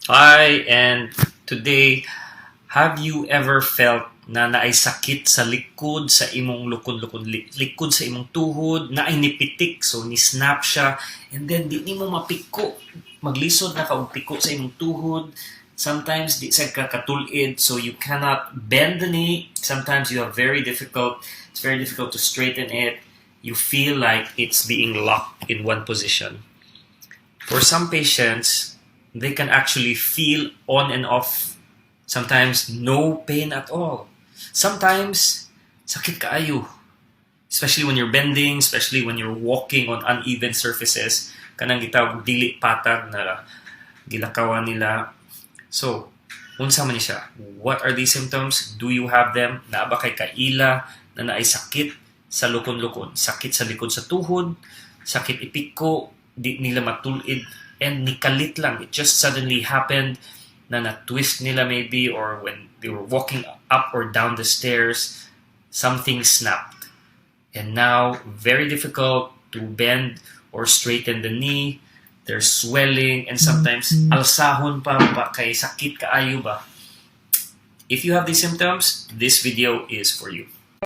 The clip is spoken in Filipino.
Hi, and today, have you ever felt na naisakit sa likod sa imong lukod-lukod, likod sa imong tuhod, na ay nipitik, so ni-snap siya, and then di mo mapiko, maglisod na ka og piko sa imong tuhod, sometimes di sa kakatulid, so you cannot bend the knee, sometimes it's very difficult to straighten it, you feel like it's being locked in one position. For some patients, they can actually feel on and off. Sometimes no pain at all. Sometimes sakit kaayo. Especially when you're bending, especially when you're walking on uneven surfaces. Kanang gitawag dili patag na gilakawan nila. So, unsa man ni siya? What are these symptoms? Do you have them? Naa ba kay kaila na naay sakit sa lukon-lukon? Sakit sa likod sa tuhod, sakit ipiko, di nila matulid, and nikalit lang. It just suddenly happened na na-twist nila maybe, or when they were walking up or down the stairs, something snapped. And now, very difficult to bend or straighten the knee. There's swelling, and sometimes alsahon pa kay sakit kaayo ba. If you have these symptoms, this video is for you.